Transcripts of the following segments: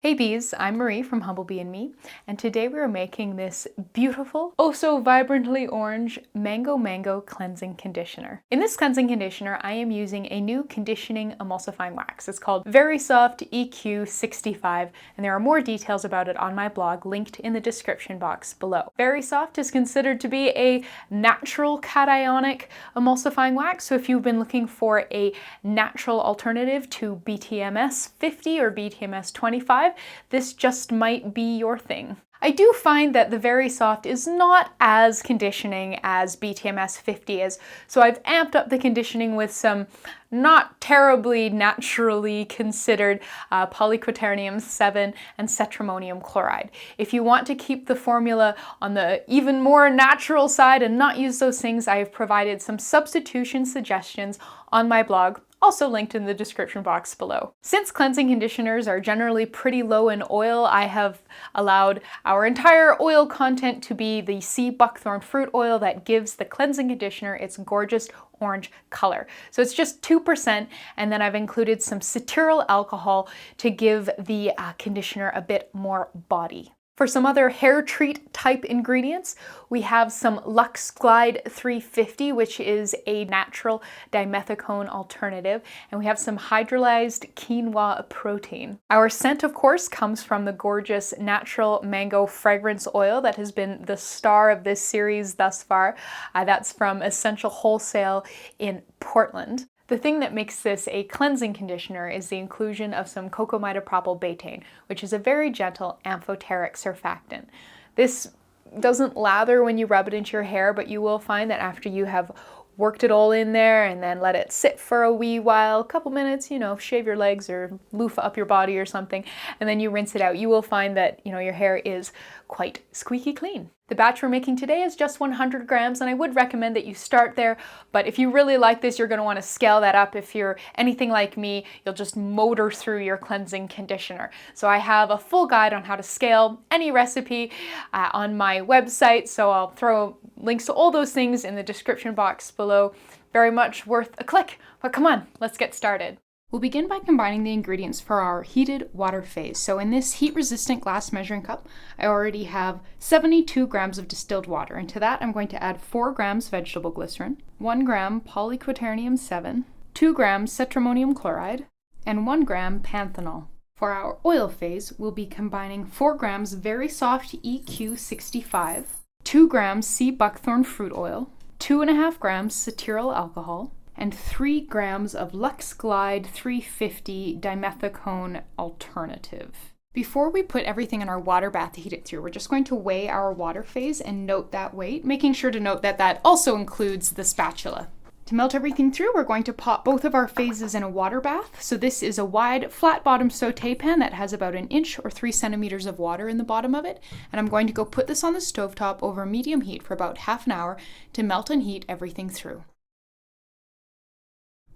Hey bees, I'm Marie from Humblebee and Me, and today we are making this beautiful, oh so vibrantly orange Mango cleansing conditioner. In this cleansing conditioner, I am using a new conditioning emulsifying wax. It's called Varisoft EQ 65, and there are more details about it on my blog linked in the description box below. Varisoft is considered to be a natural cationic emulsifying wax, so if you've been looking for a natural alternative to BTMS 50 or BTMS 25, this just might be your thing. I do find that the Varisoft is not as conditioning as BTMS 50 is, so I've amped up the conditioning with some not terribly naturally considered polyquaternium 7 and cetrimonium chloride. If you want to keep the formula on the even more natural side and not use those things, I have provided some substitution suggestions on my blog, also linked in the description box below. Since cleansing conditioners are generally pretty low in oil, I have allowed our entire oil content to be the sea buckthorn fruit oil that gives the cleansing conditioner its gorgeous orange color. So it's just 2%, and then I've included some cetearyl alcohol to give the conditioner a bit more body. For some other hair treat type ingredients, we have some LuxGlide N350, which is a natural dimethicone alternative, and we have some hydrolyzed quinoa protein. Our scent, of course, comes from the gorgeous natural mango fragrance oil that has been the star of this series thus far. That's from Essential Wholesale in Portland. The thing that makes this a cleansing conditioner is the inclusion of some Cocamidopropyl betaine, which is a very gentle amphoteric surfactant. This doesn't lather when you rub it into your hair, but you will find that after you have worked it all in there and then let it sit for a wee while, a couple minutes, shave your legs or loofah up your body or something, and then you rinse it out, you will find that, your hair is quite squeaky clean. The batch we're making today is just 100 grams, and I would recommend that you start there, but if you really like this, you're going to want to scale that up. If you're anything like me, you'll just motor through your cleansing conditioner. So I have a full guide on how to scale any recipe on my website, so I'll throw links to all those things in the description box below. Very much worth a click, but come on, let's get started. We'll begin by combining the ingredients for our heated water phase. So in this heat-resistant glass measuring cup, I already have 72 grams of distilled water. And to that, I'm going to add 4 grams vegetable glycerin, 1 gram polyquaternium 7, 2 grams cetrimonium chloride, and 1 gram panthenol. For our oil phase, we'll be combining 4 grams Varisoft EQ 65, 2 grams sea buckthorn fruit oil, 2.5 grams cetearyl alcohol, and 3 grams of LuxGlide N350 dimethicone alternative. Before we put everything in our water bath to heat it through, we're just going to weigh our water phase and note that weight, making sure to note that that also includes the spatula. To melt everything through, we're going to pop both of our phases in a water bath. So this is a wide, flat-bottom sauté pan that has about 1 inch or 3 centimeters of water in the bottom of it. And I'm going to go put this on the stovetop over medium heat for about half an hour to melt and heat everything through.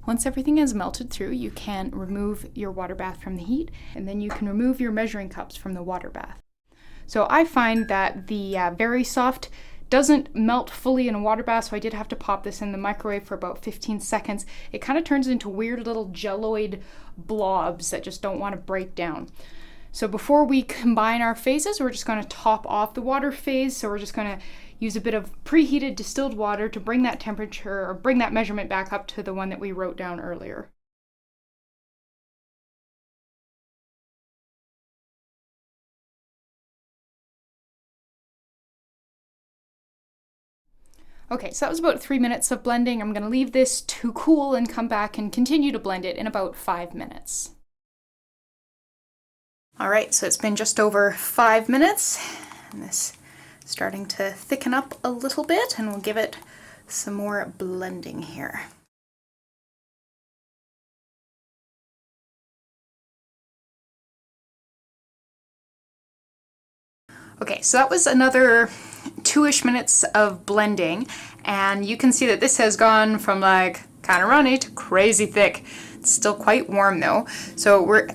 Once everything is melted through, you can remove your water bath from the heat, and then you can remove your measuring cups from the water bath. So I find that the Varisoft doesn't melt fully in a water bath, so I did have to pop this in the microwave for about 15 seconds. It kind of turns into weird little jelloid blobs that just don't want to break down. So before we combine our phases, we're just going to top off the water phase. So we're just going to use a bit of preheated distilled water to bring that temperature or bring that measurement back up to the one that we wrote down earlier. Okay, so that was about 3 minutes of blending. I'm going to leave this to cool and come back and continue to blend it in about 5 minutes. All right, so it's been just over 5 minutes, and this is starting to thicken up a little bit, and we'll give it some more blending here. Okay, so that was another 2-ish minutes of blending, and you can see that this has gone from like kind of runny to crazy thick. It's still quite warm though, so we're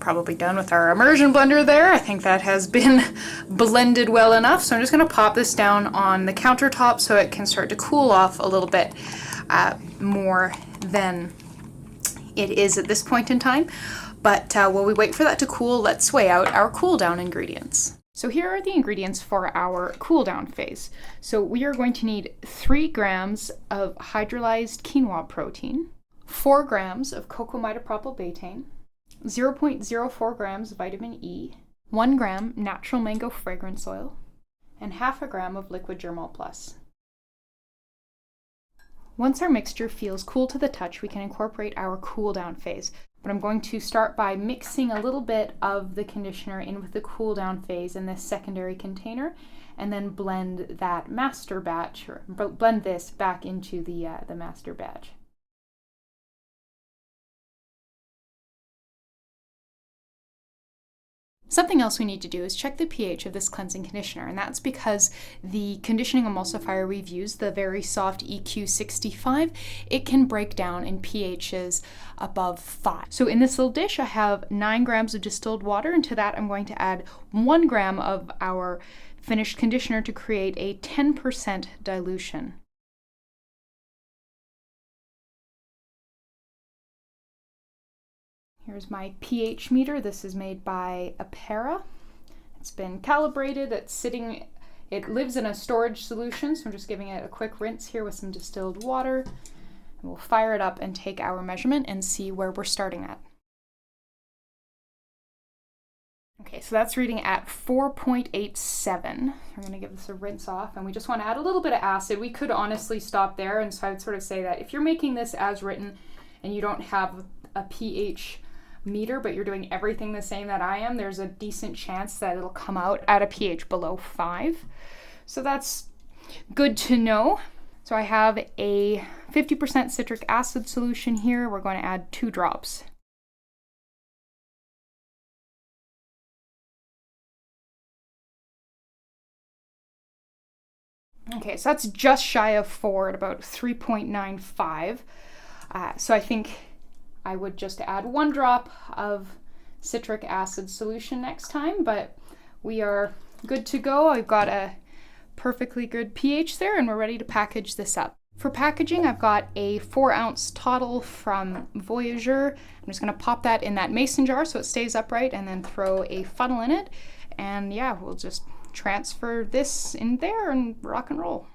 probably done with our immersion blender there. I think that has been blended well enough, so I'm just going to pop this down on the countertop so it can start to cool off a little bit more than it is at this point in time. But while we wait for that to cool, let's weigh out our cool down ingredients. So here are the ingredients for our cool down phase. So we are going to need 3 grams of hydrolyzed quinoa protein, 4 grams of Cocamidopropyl betaine, 0.04 grams vitamin E, 1 gram natural mango fragrance oil, and half a gram of liquid germall plus. Once our mixture feels cool to the touch, we can incorporate our cool down phase. But I'm going to start by mixing a little bit of the conditioner in with the cool down phase in this secondary container, and then blend that master batch, or blend this back into the master batch. Something else we need to do is check the pH of this cleansing conditioner, and that's because the conditioning emulsifier we've used, the Varisoft EQ 65, it can break down in pHs above 5. So in this little dish, I have 9 grams of distilled water, and to that I'm going to add 1 gram of our finished conditioner to create a 10% dilution. Here's my pH meter. This is made by Apera. It's been calibrated. It lives in a storage solution, so I'm just giving it a quick rinse here with some distilled water. And we'll fire it up and take our measurement and see where we're starting at. Okay, so that's reading at 4.87. We're going to give this a rinse off, and we just want to add a little bit of acid. We could honestly stop there, and so I would sort of say that if you're making this as written and you don't have a pH meter, but you're doing everything the same that I am, there's a decent chance that it'll come out at a pH below 5. So that's good to know. So I have a 50% citric acid solution here. We're going to add 2 drops. Okay, so that's just shy of 4 at about 3.95. So I think I would just add 1 drop of citric acid solution next time, but we are good to go. I've got a perfectly good pH there, and we're ready to package this up. For packaging, I've got a 4-ounce Tottle from Voyageur. I'm just gonna pop that in that mason jar so it stays upright, and then throw a funnel in it. And yeah, we'll just transfer this in there and rock and roll.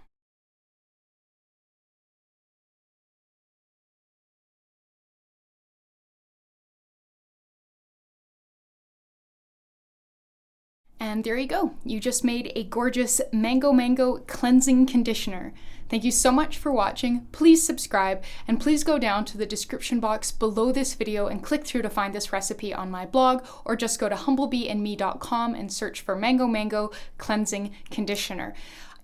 And there you go. You just made a gorgeous mango cleansing conditioner. Thank you so much for watching. Please subscribe, and please go down to the description box below this video and click through to find this recipe on my blog, or just go to humblebeeandme.com and search for mango cleansing conditioner.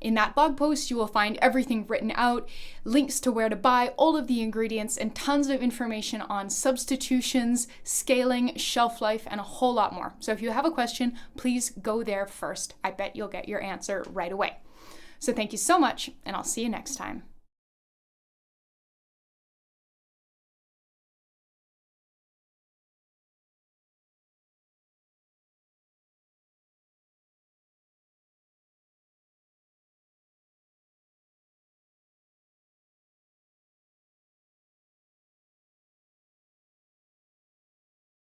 In that blog post, you will find everything written out, links to where to buy all of the ingredients, and tons of information on substitutions, scaling, shelf life, and a whole lot more. So if you have a question, please go there first. I bet you'll get your answer right away. So thank you so much, and I'll see you next time.